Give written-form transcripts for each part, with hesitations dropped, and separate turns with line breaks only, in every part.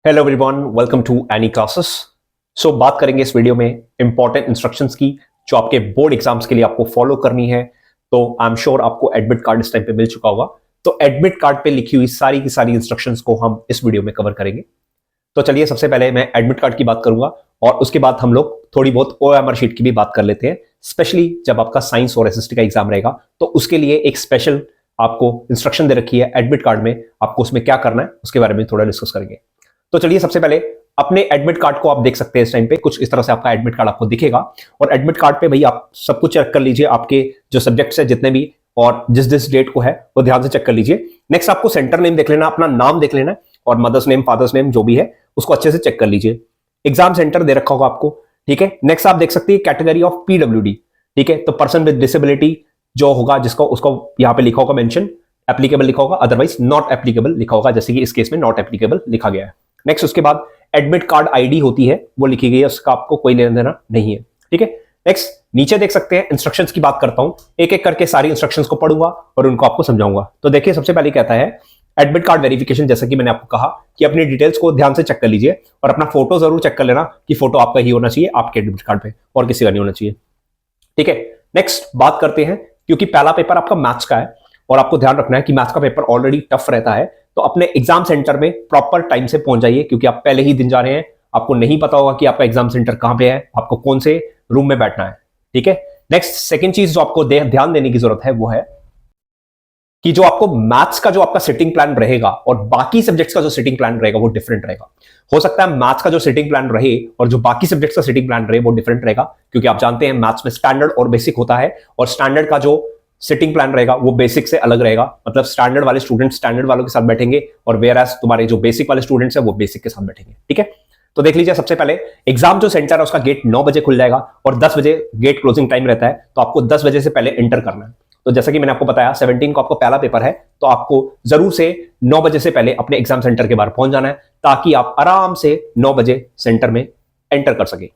Hello everyone, welcome to any classes. बात करेंगे इस वीडियो में इंपॉर्टेंट इंस्ट्रक्शंस की जो आपके बोर्ड एग्जाम्स के लिए आपको फॉलो करनी है। तो आई एम श्योर आपको एडमिट कार्ड इस टाइम पे मिल चुका होगा। तो एडमिट कार्ड पे लिखी हुई सारी की सारी इंस्ट्रक्शंस को हम इस वीडियो में कवर करेंगे। तो चलिए, सबसे पहले मैं एडमिट कार्ड की बात करूंगा और उसके बाद हम लोग थोड़ी बहुत OMR शीट की भी बात कर लेते हैं। स्पेशली जब आपका साइंस और SST का एग्जाम रहेगा तो उसके लिए एक स्पेशल आपको इंस्ट्रक्शन दे रखी है एडमिट कार्ड में, आपको उसमें क्या करना है उसके बारे में थोड़ा डिस्कस करेंगे। तो चलिए, सबसे पहले अपने एडमिट कार्ड को आप देख सकते हैं। इस टाइम पे कुछ इस तरह से आपका एडमिट कार्ड आपको दिखेगा और एडमिट कार्ड पे भाई आप सब कुछ चेक कर लीजिए, आपके जो सब्जेक्ट्स है जितने भी और जिस डेट को है वो ध्यान से चेक कर लीजिए। नेक्स्ट आपको सेंटर नेम देख लेना, अपना नाम देख लेना और मदर्स नेम फादर्स नेम जो भी है उसको अच्छे से चेक कर लीजिए। एग्जाम सेंटर दे रखा होगा आपको, ठीक है। नेक्स्ट आप देख सकते हैं कैटेगरी ऑफ PWD, ठीक है। तो पर्सन विद डिसेबिलिटी जो होगा जिसको उसको यहाँ पे लिखा होगा मेंशन, एप्लीकेबल लिखा होगा, अदरवाइज नॉट एप्लीकेबल लिखा होगा, जैसे कि इस केस में नॉट एप्लीकेबल लिखा गया है। नेक्स्ट उसके बाद एडमिट कार्ड ID होती है वो लिखी गई है, उसका आपको कोई लेना देना नहीं है, ठीक है। नेक्स्ट नीचे देख सकते हैं इंस्ट्रक्शंस की बात करता हूं, एक एक करके सारी इंस्ट्रक्शंस को पढ़ूंगा और उनको आपको समझाऊंगा। तो देखिए, सबसे पहले कहता है एडमिट कार्ड वेरिफिकेशन। जैसा कि मैंने आपको कहा कि अपनी डिटेल्स को ध्यान से चेक कर लीजिए और अपना फोटो जरूर चेक कर लेना कि फोटो आपका ही होना चाहिए आपके एडमिट कार्ड पे और किसी का नहीं होना चाहिए, ठीक है। नेक्स्ट बात करते हैं, क्योंकि पहला पेपर आपका मैथ्स का है और आपको ध्यान रखना है कि मैथ्स का पेपर ऑलरेडी टफ रहता है, तो अपने एग्जाम सेंटर में प्रॉपर टाइम से पहुंच जाइए, क्योंकि आप पहले ही दिन जा रहे हैं, आपको नहीं पता होगा कि आपका एग्जाम सेंटर कहां पे है, आपको कौन से रूम में बैठना है, ठीक है। नेक्स्ट सेकंड चीज जो आपको ध्यान देने की जरूरत है वो है कि जो आपको मैथ्स का जो आपका सिटिंग प्लान रहेगा और बाकी सब्जेक्ट्स का जो सिटिंग प्लान रहेगा वो डिफरेंट रहेगा। हो सकता है मैथ्स का जो सिटिंग प्लान रहे और जो बाकी सब्जेक्ट्स का सिटिंग प्लान रहे वो डिफरेंट रहेगा, क्योंकि आप जानते हैं मैथ्स में स्टैंडर्ड और बेसिक होता है और स्टैंडर्ड का जो सिटिंग प्लान रहेगा वो बेसिक से अलग रहेगा। मतलब स्टैंडर्ड वाले स्टूडेंट स्टैंडर्ड वालों के साथ बैठेंगे और वेयर एज तुम्हारे जो बेसिक वाले स्टूडेंट्स है वो बेसिक के साथ बैठेंगे, ठीक है। तो देख लीजिए, सबसे पहले एग्जाम जो सेंटर है उसका गेट 9 बजे खुल जाएगा और 10 बजे गेट क्लोजिंग टाइम रहता है, तो आपको 10 बजे से पहले एंटर करना है। तो जैसा कि मैंने आपको बताया 17 को आपको पहला पेपर है, तो आपको जरूर से 9 बजे से पहले अपने एग्जाम सेंटर के बाहर पहुंच जाना है ताकि आप आराम से 9 बजे सेंटर में एंटर कर सके,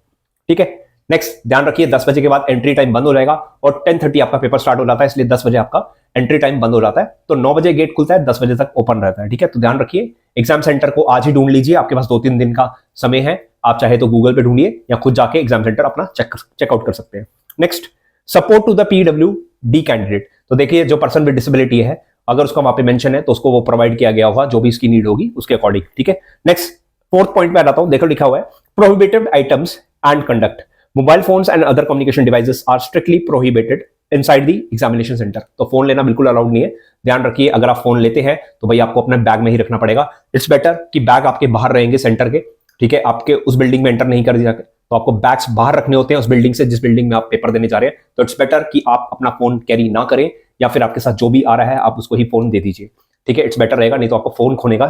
ठीक है। नेक्स्ट ध्यान रखिए, 10 बजे के बाद एंट्री टाइम बंद हो जाएगा और 10:30 आपका पेपर स्टार्ट हो जाता है, इसलिए 10 बजे आपका एंट्री टाइम बंद हो जाता है। तो 9 बजे गेट खुलता है, 10 बजे तक ओपन रहता है, ठीक है। तो ध्यान रखिए, एग्जाम सेंटर को आज ही ढूंढ लीजिए, आपके पास 2-3 दिन का समय है, आप चाहे तो गूगल पे ढूंढिए या खुद जाके एग्जाम सेंटर अपना चेकआउट कर सकते हैं। Next, support to the PWD candidate. तो देखिए, जो पर्सन विद डिसेबिलिटी है अगर उसका वहां पे मेंशन है तो उसको वो प्रोवाइड किया गया होगा जो भी इसकी नीड होगी उसके अकॉर्डिंग, ठीक है। नेक्स्ट फोर्थ पॉइंट में आ जाता हूं, देखो लिखा हुआ है prohibited items and conduct mobile phones and other communication devices are strictly prohibited inside the examination centre. तो फोन लेना बिल्कुल अलाउड नहीं है, ध्यान रखिए। अगर आप फोन लेते हैं तो भाई आपको अपने बैग में ही रखना पड़ेगा। इट्स बेटर कि बैग आपके बाहर रहेंगे सेंटर के, ठीक है। आपके उस बिल्डिंग में एंटर नहीं कर दिया तो आपको बैग्स बाहर रखने होते हैं उस बिल्डिंग से जिस बिल्डिंग में आप पेपर देने जा रहे हैं। तो इट्स बेटर कि आप अपना फोन कैरी ना करें या फिर आपके साथ जो भी आ रहा है आप उसको ही फोन दे दीजिए, ठीक है। इट्स बेटर रहेगा, नहीं तो आपको फोन खोने का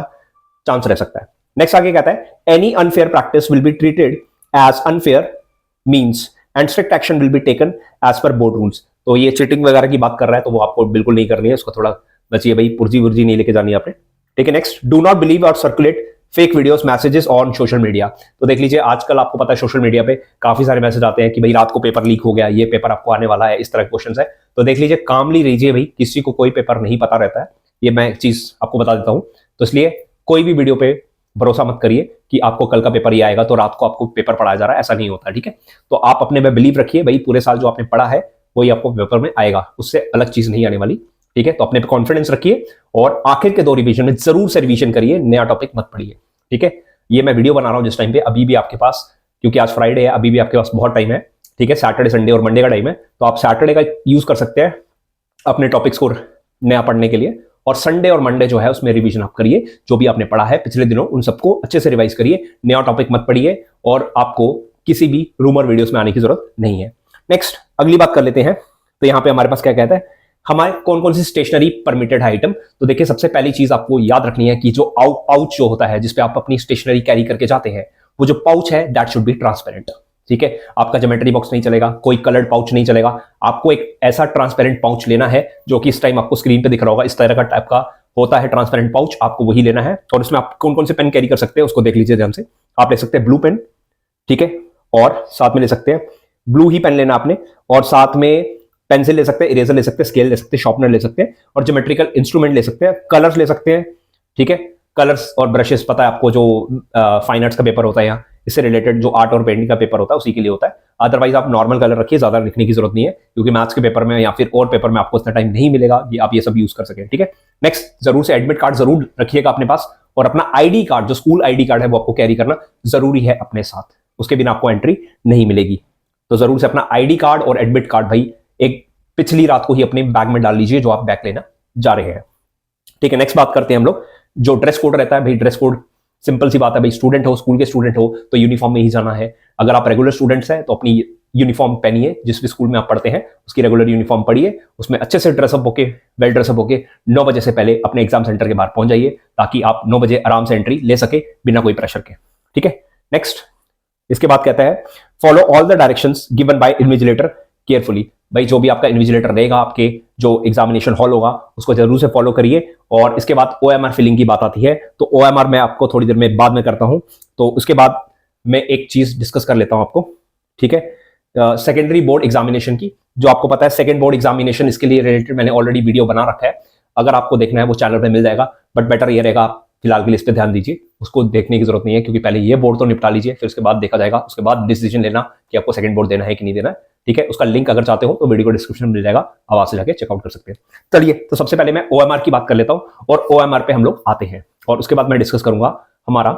चांस रह सकता है। नेक्स्ट आगे कहता है any unfair practice will be treated as unfair means and strict action will be taken as per board rules. तो ये चीटिंग वगैरह की बात कर रहा है तो वो आपको बिल्कुल नहीं करनी है, उसको थोड़ा बचिए भाई, पुर्जी वुर्जी नहीं लेके जानी है आपने, ठीक है। नेक्स्ट, डू नॉट बिलीव और circulate fake videos messages on social media. तो देख लीजिए, आजकल आपको पता है सोशल मीडिया पे काफी सारे मैसेज आते हैं कि भाई रात को पेपर लीक हो गया, ये पेपर आपको आने वाला है, इस तरह के क्वेश्चन है। तो देख लीजिए, कामली रहिए भाई, किसी को कोई पेपर नहीं पता रहता है, ये मैं एक चीज आपको बता देता हूं। तो इसलिए कोई भी वीडियो पे भरोसा मत करिए कि आपको कल का पेपर ये आएगा तो रात को आपको पेपर पढ़ाया जा रहा है, ऐसा नहीं होता, ठीक है। तो आप अपने में बिलीव रखिए भाई, पूरे साल जो आपने पढ़ा है वही आपको पेपर में आएगा, उससे अलग चीज नहीं आने वाली, ठीक है। तो अपने पे कॉन्फिडेंस रखिए और आखिर के 2 रिवीजन में जरूर से रिवीजन करिए, नया टॉपिक मत पढ़िए, ठीक है। ये मैं वीडियो बना रहा हूं जिस टाइम पे, अभी भी आपके पास, क्योंकि आज फ्राइडे है, अभी भी आपके पास बहुत टाइम है, ठीक है। सैटरडे संडे और मंडे का टाइम है, तो आप सैटरडे का यूज कर सकते हैं अपने टॉपिक्स को नया पढ़ने के लिए और संडे और मंडे जो है उसमें रिवीजन आप करिए, जो भी आपने पढ़ा है पिछले दिनों उन सबको अच्छे से रिवाइज करिए, नया टॉपिक मत पढ़िए और आपको किसी भी रूमर वीडियोस में आने की जरूरत नहीं है। नेक्स्ट अगली बात कर लेते हैं। तो यहाँ पे हमारे पास क्या कहता है, हमारे कौन कौन सी स्टेशनरी परमिटेड आइटम। तो देखिए, सबसे पहली चीज आपको याद रखनी है कि जो पाउच जो होता है जिसपे आप अपनी स्टेशनरी कैरी करके जाते हैं, वो जो पाउच है दैट शुड बी ट्रांसपेरेंट, ठीक है। आपका ज्योमेट्री बॉक्स नहीं चलेगा, कोई कलर्ड पाउच नहीं चलेगा, आपको एक ऐसा ट्रांसपेरेंट पाउच लेना है जो कि इस टाइम आपको स्क्रीन पे दिख रहा होगा, इस तरह का टाइप का होता है ट्रांसपेरेंट पाउच, आपको वही लेना है। और इसमें आप कौन कौन से पेन कैरी कर सकते हैं उसको देख लीजिए ध्यान से। आप ले सकते हैं ब्लू पेन, ठीक है, और साथ में ले सकते हैं ब्लू ही पेन लेना आपने, और साथ में पेंसिल ले सकते हैं, इरेजर ले सकते हैं, स्केल ले सकते हैं, शार्पनर ले सकते हैं और ज्योमेट्रिकल इंस्ट्रूमेंट ले सकते हैं, कलर्स ले सकते हैं, ठीक है। कलर्स और ब्रशेस पता है आपको, जो फाइन आर्ट्स का पेपर होता है यहाँ, इससे रिलेटेड जो आर्ट और पेंटिंग का पेपर होता है उसी के लिए होता है। अदरवाइज आप नॉर्मल कलर रखिए, ज्यादा लिखने की जरूरत नहीं है, क्योंकि मैथ्स के पेपर में या फिर और पेपर में आपको इतना टाइम नहीं मिलेगा कि आप ये सब यूज कर सकें। ठीक है, नेक्स्ट जरूर से एडमिट कार्ड जरूर रखिएगा अपने पास, और अपना आईडी कार्ड, जो स्कूल आईडी कार्ड है वो आपको कैरी करना जरूरी है अपने साथ, उसके बिना आपको एंट्री नहीं मिलेगी। तो जरूर से अपना आईडी कार्ड और एडमिट कार्ड भाई एक पिछली रात को ही अपने बैग में डाल लीजिए जो आप बैग लेना जा रहे हैं। ठीक है, नेक्स्ट बात करते हैं हम लोग, जो ड्रेस कोड रहता है भाई, ड्रेस कोड सिंपल सी बात है भाई, स्टूडेंट हो, स्कूल के स्टूडेंट हो तो यूनिफॉर्म में ही जाना है। अगर आप रेगुलर स्टूडेंट्स हैं तो अपनी यूनिफॉर्म पहनिए, जिस भी स्कूल में आप पढ़ते हैं उसकी रेगुलर यूनिफॉर्म पढ़िए, उसमें अच्छे से ड्रेसअप होके, वेल ड्रेसअप होके 9 बजे से पहले अपने एग्जाम सेंटर के बाहर पहुंच जाइए, ताकि आप 9 बजे आराम से एंट्री ले सके बिना कोई प्रेशर के। ठीक है, नेक्स्ट इसके बाद कहता है follow all the directions given by invigilator carefully. भाई जो भी आपका इन्विजिलेटर रहेगा, आपके जो एग्जामिनेशन हॉल होगा, उसको जरूर से फॉलो करिए। और इसके बाद OMR फिलिंग की बात आती है, तो OMR मैं आपको थोड़ी देर में बाद में करता हूं। तो उसके बाद मैं एक चीज डिस्कस कर लेता हूं आपको। ठीक है, सेकेंडरी बोर्ड एग्जामिनेशन की, जो आपको पता है सेकेंड बोर्ड एग्जामिनेशन, इसके लिए रिलेटेड मैंने ऑलरेडी वीडियो बना रखा है, अगर आपको देखना है वो चैनल पे मिल जाएगा। बट बेटर ये रहेगा आप फिलहाल के लिए इस पे ध्यान दीजिए, उसको देखने की जरूरत नहीं है, क्योंकि पहले ये बोर्ड तो निपटा लीजिए, फिर उसके बाद देखा जाएगा, उसके बाद डिसीजन लेना कि आपको सेकंड बोर्ड देना है कि नहीं देना है। ठीक है, उसका लिंक अगर चाहते हो तो वीडियो को डिस्क्रिप्शन में मिल जाएगा, आप वहां से जाके चेकआउट कर सकते हैं। चलिए, तो सबसे पहले मैं OMR की बात कर लेता हूं, और OMR पे हम लोग आते हैं, और उसके बाद मैं डिस्कस करूंगा हमारा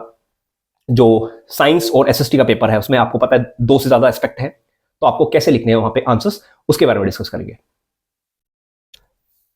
जो साइंस और SST का पेपर है, उसमें आपको पता है 2 से ज्यादा एस्पेक्ट है, तो आपको कैसे लिखने हैं वहां पे आंसर्स, उसके बारे में डिस्कस करेंगे।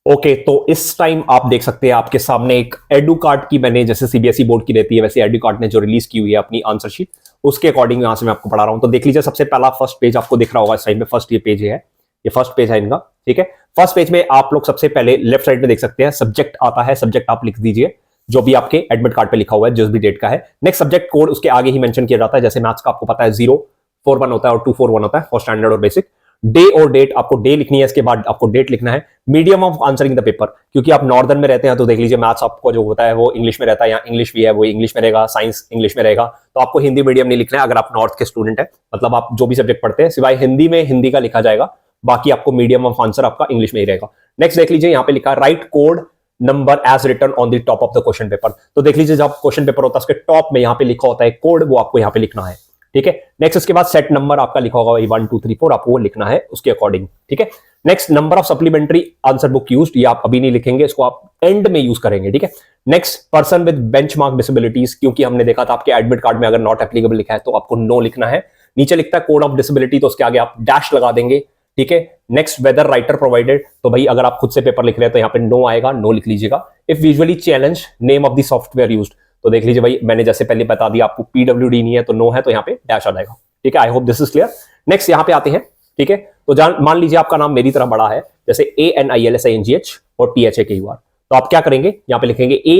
ओके, तो इस टाइम आप देख सकते हैं आपके सामने एक एडू कार्ड की, मैंने जैसे CBSE बोर्ड की रहती है वैसे एडू कार्ड ने जो रिलीज की हुई है अपनी आंसर शीट, उसके अकॉर्डिंग यहां से मैं आपको पढ़ा रहा हूं। तो देख लीजिए, सबसे पहला फर्स्ट पेज आपको दिख रहा होगा इस साइड में, फर्स्ट ये पेज है, ये फर्स्ट पेज है इनका। ठीक है, फर्स्ट पेज में आप लोग सबसे पहले लेफ्ट साइड में देख सकते हैं सब्जेक्ट आता है, सब्जेक्ट आप लिख दीजिए जो भी आपके एडमिट कार्ड पे लिखा हुआ है, जिस भी डेट का है। नेक्स्ट सब्जेक्ट कोड उसके आगे ही मेंशन किया जाता है, जैसे मैथ्स का आपको पता है 041 होता है और 241 होता है फॉर स्टैंडर्ड और बेसिक। डे और डेट, आपको डे लिखनी है, इसके बाद आपको डेट लिखना है। Medium of answering the paper, क्योंकि आप नॉर्दर्न में रहते हैं तो देख लीजिए मैथ्स आपको जो होता है वो इंग्लिश में रहता है, या इंग्लिश भी है वो इंग्लिश में रहेगा, साइंस इंग्लिश में रहेगा, तो आपको हिंदी मीडियम नहीं लिखना है अगर आप नॉर्थ के स्टूडेंट है, मतलब आप जो भी सब्जेक्ट पढ़ते हैं सिवाय हिंदी में हिंदी का लिखा जाएगा, बाकी आपको मीडियम ऑफ आंसर आपका इंग्लिश में ही रहेगा। नेक्स्ट देख लीजिए, यहाँ पे लिखा है write code number as written on the top of the question paper. तो देख लीजिए, जब क्वेश्चन पेपर होता है उसके टॉप में यहाँ पे लिखा होता है कोड, वो आपको यहाँ पे लिखना है। ठीक है, नेक्स्ट उसके बाद सेट नंबर आपका लिखा होगा 1 2 3 4, आपको वो लिखना है उसके अकॉर्डिंग। ठीक है, next number of supplementary answer book used, ये आप अभी नहीं लिखेंगे, इसको आप एंड में यूज करेंगे। ठीक है, next person with benchmark disabilities, क्योंकि हमने देखा था आपके एडमिट कार्ड में अगर नॉट एप्लीकेबल लिखा है तो आपको नो लिखना है। नीचे लिखता है कोड ऑफ डिसेबिलिटी, तो उसके आगे आप डैश लगा देंगे। ठीक है, नेक्स्ट वेदर राइटर प्रोवाइडेड, तो भाई अगर आप खुद से पेपर लिख रहे हैं तो यहाँ पे नो आएगा, नो लिख लीजिएगा। If visually challenge name of the software used, तो देख लीजिए भाई मैंने जैसे पहले बता दिया आपको PWD नहीं है तो नो है, तो यहाँ पे डैश आ जाएगा। ठीक है, I hope this is clear. Next यहाँ पे आते हैं। ठीक है, तो मान लीजिए आपका नाम मेरी तरह बड़ा है, जैसे ANILSINGH और THAKUR, तो आप क्या करेंगे, यहाँ पे लिखेंगे A,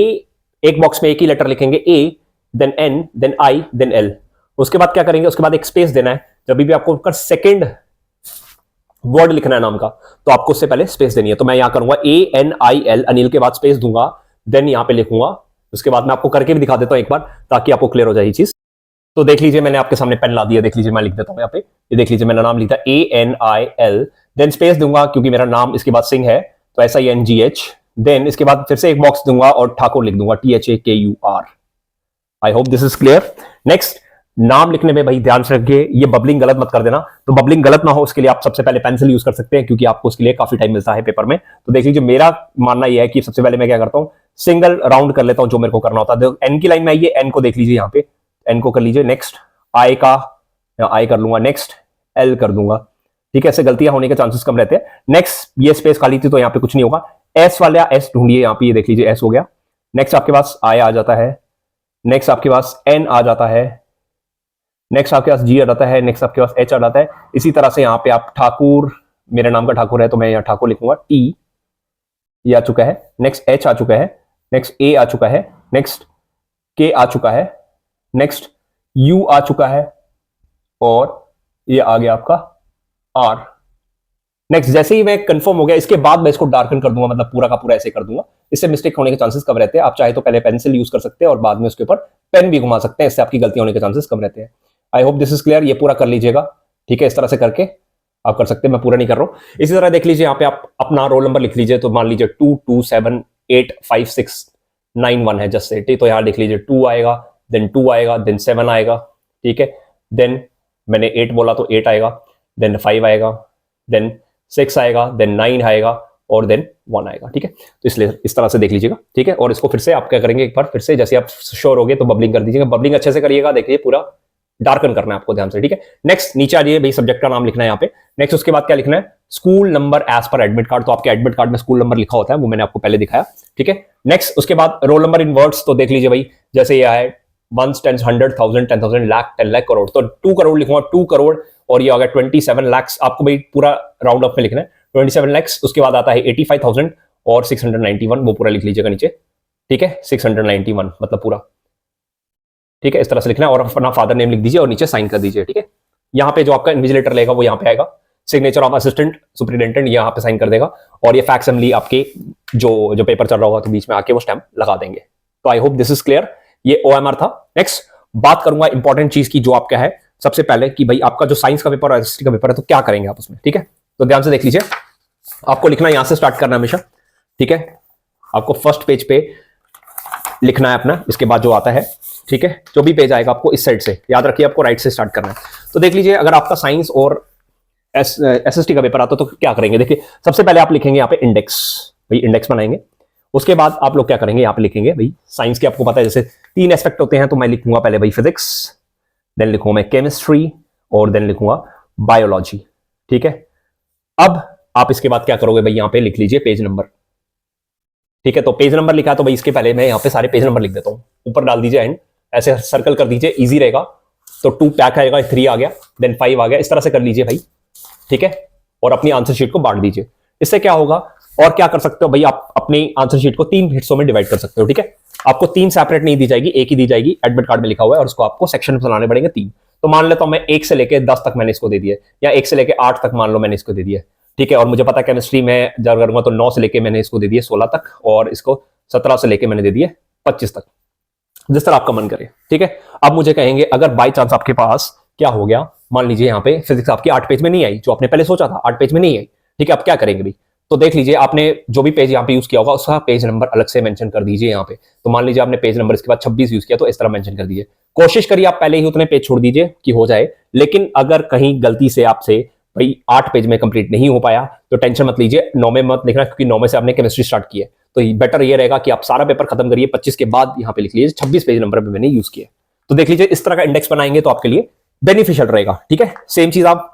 एक बॉक्स में एक ही लेटर लिखेंगे A, then N, then I, then L। उसके बाद क्या करेंगे, उसके बाद एक स्पेस देना है, जब भी आपको सेकेंड वर्ड लिखना है नाम का तो आपको उससे पहले स्पेस देनी है। तो मैं यहां करूंगा ANIL, अनिल के बाद स्पेस दूंगा, देन यहां पे लिखूंगा, उसके बाद मैं आपको करके भी दिखा देता हूं एक बार ताकि आपको क्लियर हो जाए ये चीज। तो देख लीजिए, मैंने आपके सामने पेन ला दिया, देख लीजिए मैं लिख देता हूं यहाँ पे, ये देख लीजिए मैंने नाम लिखा ANIL, देन स्पेस दूंगा क्योंकि मेरा नाम इसके बाद सिंह है तो SINGH, देन इसके बाद फिर से एक बॉक्स दूंगा और ठाकुर लिख दूंगा THAKUR। I hope this is clear. Next, नाम लिखने में भाई ध्यान से रखिए, ये बबलिंग गलत मत कर देना, तो बबलिंग गलत ना हो उसके लिए आप सबसे पहले पेंसिल यूज कर सकते हैं, क्योंकि आपको उसके लिए काफी टाइम मिलता है पेपर में। तो देख लीजिए, मेरा मानना यह है कि सबसे पहले मैं क्या करता हूं, सिंगल राउंड कर लेता हूं जो मेरे को करना होता है। एन की लाइन में आइए, एन को देख लीजिए, यहाँ पे एन को कर लीजिए। नेक्स्ट आई का आई कर लूंगा, नेक्स्ट एल कर दूंगा। ठीक है, ऐसे गलतियां होने के चांसेस कम रहते हैं। नेक्स्ट ये स्पेस खाली थी तो यहाँ पे कुछ नहीं होगा, एस वाला एस ढूंढिए, यहाँ पे ये देख लीजिए एस हो गया। नेक्स्ट आपके पास आई आ जाता है, नेक्स्ट आपके पास एन आ जाता है, नेक्स्ट आपके पास जी आ जाता है, नेक्स्ट आपके पास एच आ जाता है। इसी तरह से यहाँ पे आप ठाकुर, मेरे नाम का ठाकुर है तो मैं यहाँ ठाकुर लिखूंगा, टी ये आ चुका है, नेक्स्ट एच आ चुका है, नेक्स्ट ए आ चुका है, नेक्स्ट के आ चुका है, नेक्स्ट यू आ चुका है, और ये आ गया आपका आर। नेक्स्ट जैसे ही मैं कंफर्म हो गया, इसके बाद मैं इसको डार्कन कर दूंगा, मतलब पूरा का पूरा ऐसे कर दूंगा, इससे मिस्टेक होने के चांसेस कम रहते हैं। आप चाहे तो पहले पेंसिल यूज कर सकते हैं और बाद में उसके ऊपर पेन भी घुमा सकते हैं, इससे आपकी गलती होने के चांसेस कम रहते हैं। I hope this is clear, ये पूरा कर लीजिएगा। ठीक है, इस तरह से करके आप कर सकते हैं, मैं पूरा नहीं कर रहा हूं। इसी तरह देख लीजिए, यहाँ पे आप अपना रोल नंबर लिख लीजिए, तो मान लीजिए 227856 9 1 है जस्ट से, तो यहाँ लिख लीजिए 2 आएगा, देन 2 आएगा, देन 7 आएगा, ठीक है, देन मैंने 8 बोला तो 8 आएगा, देन 5 आएगा, देन 6 आएगा, देन 9 आएगा और देन 1 आएगा, ठीक है। तो इसलिए इस तरह से देख लीजिएगा, ठीक है। और इसको फिर से आप क्या करेंगे, एक बार फिर से जैसे आप श्योर हो गए तो बबलिंग कर दीजिएगा, बबलिंग अच्छे से करिएगा, देखिए पूरा डार्कन करना है आपको ध्यान से, ठीक है। नेक्स्ट नीचे आ जाइए भाई, सब्जेक्ट का नाम लिखना है यहाँ पे। नेक्स्ट उसके बाद क्या लिखना है, school number as per admit card, तो आपके एडमिट कार्ड में स्कूल नंबर लिखा होता है, वो मैंने आपको पहले दिखाया, ठीक है। नेक्स्ट उसके बाद रोल नंबर इन वर्ड्स, तो देख लीजिए भाई, जैसे ये है 1 10 100 1000 10,000 लाख 10 लाख करोड़, तो 2 करोड़ लिखूंगा, 2 करोड़, और ये आ गया 27 लाख, आपको भाई पूरा राउंड अप में लिखना है 27 लाख। उसके बाद आता है 85,000 और 691, वो पूरा लिख लीजिएगा नीचे, ठीक है, 691 मतलब पूरा, ठीक है, इस तरह से लिखना है। और अपना फादर नेम लिख दीजिए और नीचे साइन कर दीजिए, ठीक है। यहाँ पे जो आपका इन्विजिलेटर लेगा वो यहाँ पे आएगा, सिग्नेचर ऑफ असिस्टेंट सुपरिटेंडेंट यहाँ पे साइन कर देगा, और ये फैक्ट असेंबली आपके जो पेपर चल रहा होगा तो बीच में आके वो स्टैम्प लगा देंगे। तो I hope this is clear, ये OMR था। नेक्स्ट बात करूंगा इंपॉर्टेंट चीज की, जो आपका है सबसे पहले कि भाई आपका जो साइंस का पेपर और SST का पेपर है तो क्या करेंगे आप उसमें, ठीक है। तो ध्यान से देख लीजिए, आपको लिखना यहां से स्टार्ट करना है हमेशा, ठीक है। आपको फर्स्ट पेज पे लिखना है अपना, इसके बाद जो आता है, ठीक है, जो भी पेज आएगा आपको इस साइड से, याद रखिए आपको राइट से स्टार्ट करना है। तो देख लीजिए, अगर आपका साइंस और SST का पेपर आता तो क्या करेंगे, देखिए सबसे पहले आप लिखेंगे यहाँ पे इंडेक्स, भाई इंडेक्स बनाएंगे। उसके बाद आप लोग क्या करेंगे, यहाँ पे लिखेंगे भाई साइंस के, आपको पता है जैसे 3 एस्पेक्ट होते हैं, तो मैं लिखूंगा पहले भाई फिजिक्स, देन लिखूंगा मैं केमिस्ट्री, और देन लिखूंगा बायोलॉजी, ठीक है। अब आप इसके बाद क्या करोगे भाई, यहाँ पे लिख लीजिए पेज नंबर, ठीक है। तो पेज नंबर लिखा है तो भाई इसके पहले मैं यहाँ पे सारे पेज नंबर लिख देता हूँ, ऊपर डाल दीजिए एंड, ऐसे सर्कल कर दीजिए, इजी रहेगा। तो 2 पैक आएगा, 3 आ गया, देन 5 आ गया, इस तरह से कर लीजिए भाई, ठीक है। और अपनी आंसर शीट को बांट दीजिए। इससे क्या होगा, और क्या कर सकते हो भाई, आप अपनी आंसर शीट को 3 हिस्सों में डिवाइड कर सकते हो, ठीक है। आपको 3 सेपरेट नहीं दी जाएगी, एक ही दी जाएगी, एडमिट कार्ड में लिखा हुआ है, और उसको आपको सेक्शन बनाने पड़ेंगे 3। तो मान लेता हूं मैं 1 से लेके 10 तक मैंने इसको दे दिया, या 1 से लेके 8 तक मान लो मैंने इसको दे दिया, ठीक है। और मुझे पता है केमिस्ट्री में जब करूंगा तो 9 से लेके मैंने इसको दे दिया 16 तक, और इसको 17 से लेके मैंने दे दिए 25 तक, जिस तरह आपका मन करे, ठीक है। अब मुझे कहेंगे अगर बाई चांस आपके पास क्या हो गया, मान लीजिए यहाँ पे फिजिक्स आपकी 8 पेज में नहीं आई, जो आपने पहले सोचा था 8 पेज में नहीं आई, ठीक है। अब क्या करेंगे भाई, तो देख लीजिए आपने जो भी पेज यहाँ पे यूज किया होगा उसका पेज नंबर अलग से मेंशन कर दीजिए यहाँ पे। तो मान लीजिए आपने पेज नंबर इसके बाद 26 यूज किया, तो इस तरह मेंशन कर दीजिए। कोशिश करिए आप पहले ही उतने पेज छोड़ दीजिए कि हो जाए, लेकिन अगर कहीं गलती से आपसे भाई 8 पेज में कंप्लीट नहीं हो पाया तो टेंशन मत लीजिए, 9 में मत लिखना, क्योंकि 9 में से आपने केमिस्ट्री स्टार्ट की है, तो बेटर ये रहेगा कि आप सारा पेपर खत्म करिए, 25 के बाद यहाँ पे लिख लीजिए 26 पेज नंबर पे मैंने यूज किया। तो देख लीजिए इस तरह का इंडेक्स बनाएंगे तो आपके लिए बेनिफिशियल रहेगा, ठीक है। सेम चीज आप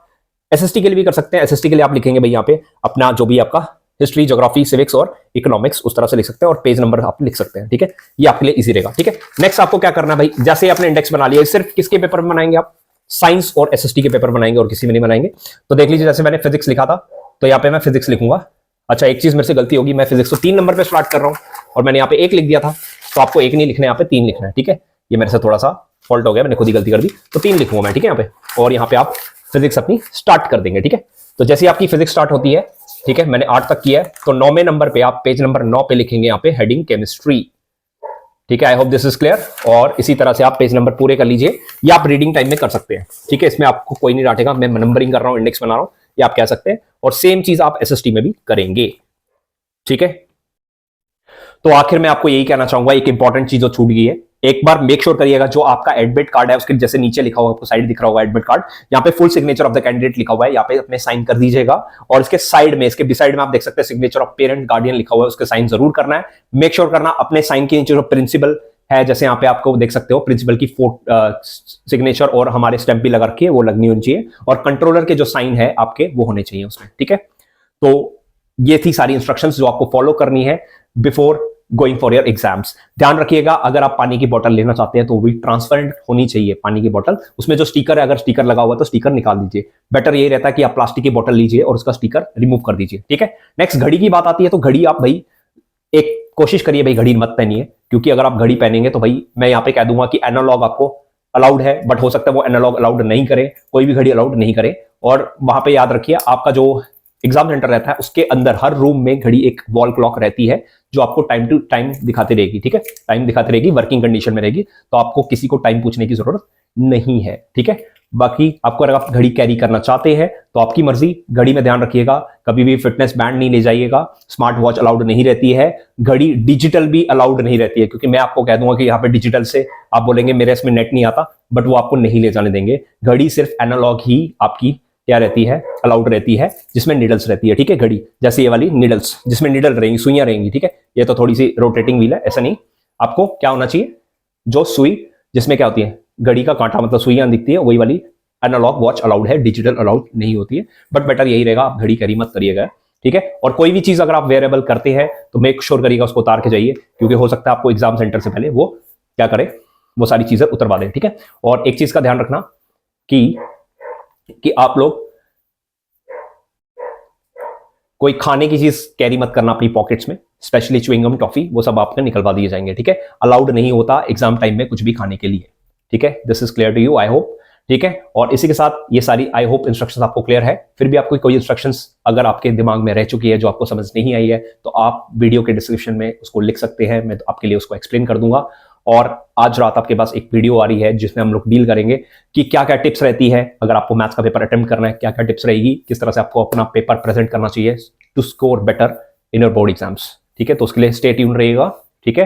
SST के लिए भी कर सकते हैं। SST के लिए आप लिखेंगे भाई यहाँ पे अपना जो भी आपका हिस्ट्री, ज्योग्राफी, सिविक्स और इकोनॉमिक्स, उस तरह से लिख सकते हैं, और पेज नंबर आप लिख सकते हैं, ठीक है। ये आपके लिए इजी रहेगा, ठीक है। नेक्स्ट आपको क्या करना है भाई, जैसे आपने इंडेक्स बना लिया, सिर्फ किसके पेपर में बनाएंगे आप, साइंस और SST के पेपर बनाएंगे, और किसी में नहीं बनाएंगे। तो देख लीजिए जैसे मैंने फिजिक्स लिखा था, तो यहाँ पे मैं फिजिक्स लिखूंगा। अच्छा, एक चीज मेरे से गलती होगी, मैं फिजिक्स को 3 नंबर पे स्टार्ट कर रहा हूँ, और मैंने यहाँ पे 1 लिख दिया था, तो आपको 1 नहीं लिखना है, यहाँ पे 3 लिखना है, ठीक है। ये मेरे से थोड़ा सा फॉल्ट हो गया, मैंने खुद ही गलती कर दी, तो 3 लिखूंगा मैं, ठीक है यहाँ पे। और यहाँ पे आप फिजिक्स अपनी स्टार्ट कर देंगे, ठीक है। तो जैसे आपकी फिजिक्स स्टार्ट होती है, ठीक है, मैंने 8 तक किया है, तो 9वें नंबर पे आप पेज नंबर 9 पे लिखेंगे यहाँ पे हेडिंग केमिस्ट्री, ठीक है। I hope this is clear. और इसी तरह से आप पेज नंबर पूरे कर लीजिए, या आप रीडिंग टाइम में कर सकते हैं, ठीक है। इसमें आपको कोई नहीं डांटेगा, मैं नंबरिंग कर रहा हूँ, इंडेक्स बना रहा हूँ, ये आप कह सकते हैं। और सेम चीज आप SST में भी करेंगे, ठीक है। तो आखिर में आपको यही कहना चाहूंगा, एक इंपॉर्टेंट चीज जो छूट गई है, एक बार मेक श्योर करिएगा जो आपका एडमिट कार्ड है उसके जैसे नीचे लिखा हुआ आपको साइड दिख रहा होगा एडमिट कार्ड, यहाँ पे full signature of the candidate लिखा हुआ है, यहाँ पे अपने साइन कर दीजिएगा। और इसके साइड में, इसके बिसाइड में आप देख सकते हैं सिग्नेचर ऑफ पेरेंट गार्डियन लिखा हुआ है, उसके साइन जरूर करना है। मेक श्योर करना अपने साइन के नीचे जो प्रिंसिपल है, जैसे यहाँ पे आपको देख सकते हो प्रिंसिपल की सिग्नेचर और हमारे स्टैंप भी लगा रखी है, वो लगनी होनी चाहिए। और कंट्रोलर के जो साइन है आपके वो होने चाहिए उसमें, ठीक है। तो ये थी सारी इंस्ट्रक्शंस जो आपको फॉलो करनी है before going for your exams. ध्यान रखिएगा, अगर आप पानी की बोतल लेना चाहते हैं तो वो भी ट्रांसपेरेंट होनी चाहिए पानी की बोतल, उसमें जो स्टिकर है, अगर स्टिकर लगा हुआ तो स्टिकर निकाल दीजिए। बेटर ये रहता है कि आप प्लास्टिक की बोतल लीजिए और उसका स्टिकर रिमूव कर दीजिए, ठीक है। नेक्स्ट घड़ी की बात आती है, तो घड़ी आप भाई एक कोशिश करिए भाई घड़ी मत पहनिए, क्योंकि अगर आप घड़ी पहनेंगे तो भाई मैं यहाँ पे कह दूंगा कि एनालॉग आपको अलाउड है, बट हो सकता है वो एनालॉग अलाउड नहीं करे, कोई भी घड़ी अलाउड नहीं करे। और वहां पे याद रखिए आपका जो एग्जाम सेंटर रहता है उसके अंदर हर रूम में घड़ी एक वॉल क्लॉक रहती है जो आपको टाइम टू टाइम दिखाती रहेगी, ठीक है। टाइम दिखाती रहेगी, वर्किंग कंडीशन में रहेगी, तो आपको किसी को टाइम पूछने की जरूरत नहीं है, ठीक है। बाकी आपको अगर आप घड़ी कैरी करना चाहते हैं तो आपकी मर्जी, घड़ी में ध्यान रखिएगा कभी भी फिटनेस बैंड नहीं ले जाइएगा, स्मार्ट वॉच अलाउड नहीं रहती है, घड़ी डिजिटल भी अलाउड नहीं रहती है, क्योंकि मैं आपको कह दूंगा कि यहाँ पे डिजिटल से आप बोलेंगे मेरे इसमें नेट नहीं आता, बट वो आपको नहीं ले जाने देंगे। घड़ी सिर्फ एनालॉग ही आपकी क्या रहती है, अलाउड रहती है, जिसमें निडल्स रहती है, ठीक है। घड़ी जैसे ये वाली निडल्स, जिसमें निडल रहेंगी, सुइयां रहेंगी, ठीक है। ये तो थोड़ी सी रोटेटिंग व्हील है, ऐसा नहीं। आपको क्या होना चाहिए, जो सुई जिसमें क्या होती है, घड़ी का कांटा मतलब सुइयां दिखती है, वही वाली एनालॉग वॉच अलाउड है, डिजिटल अलाउड नहीं होती है। बट बेटर यही रहेगा आप घड़ी कैरी मत करिएगा, ठीक है। और कोई भी चीज अगर आप वेयरेबल करते हैं तो मेक श्योर करिएगा उसको उतार के जाइए, क्योंकि हो सकता है आपको एग्जाम सेंटर से पहले वो क्या करे, वो सारी चीजें उतरवा दें, ठीक है। और एक चीज का ध्यान रखना कि आप लोग कोई खाने की चीज कैरी मत करना अपनी पॉकेट्स में, स्पेशली च्युइंगम, टॉफी, वो सब आपके निकलवा दिए जाएंगे, ठीक है। अलाउड नहीं होता एग्जाम टाइम में कुछ भी खाने के लिए, ठीक है। This is clear to you, I hope, ठीक है। और इसी के साथ ये सारी आई होप इंस्ट्रक्शंस आपको क्लियर है। फिर भी आपको कोई इंस्ट्रक्शंस अगर आपके दिमाग में रह चुकी है जो आपको समझ नहीं आई है, तो आप वीडियो के डिस्क्रिप्शन में उसको लिख सकते हैं, मैं आपके लिए उसको एक्सप्लेन कर दूंगा। और आज रात आपके पास एक वीडियो आ रही है जिसमें हम लोग डील करेंगे कि क्या क्या टिप्स रहती है अगर आपको मैथ्स का पेपर अटेम्प्ट करना है, क्या क्या टिप्स रहेगी, किस तरह से आपको अपना पेपर प्रेजेंट करना चाहिए to score better in your board exams, ठीक है। तो उसके लिए स्टे ट्यून रहेगा, ठीक है।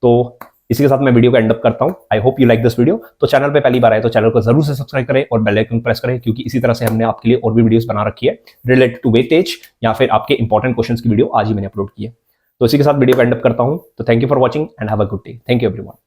तो इसी के साथ मैं वीडियो को एंड अप करता हूं। I hope you like this video. तो चैनल पे पहली बार आए तो चैनल को जरूर से सब्सक्राइब करें और बेल आइकन प्रेस करें, क्योंकि इसी तरह से हमने आपके लिए और भी वीडियोस बना रखी है रिलेटेड टू वेटेज या फिर आपके इंपॉर्टेंट क्वेश्चंस की वीडियो आज ही मैंने अपलोड की है। तो इसी के साथ वीडियो को एंड अप करता हूं। तो thank you for watching and have a good day. Thank you everyone.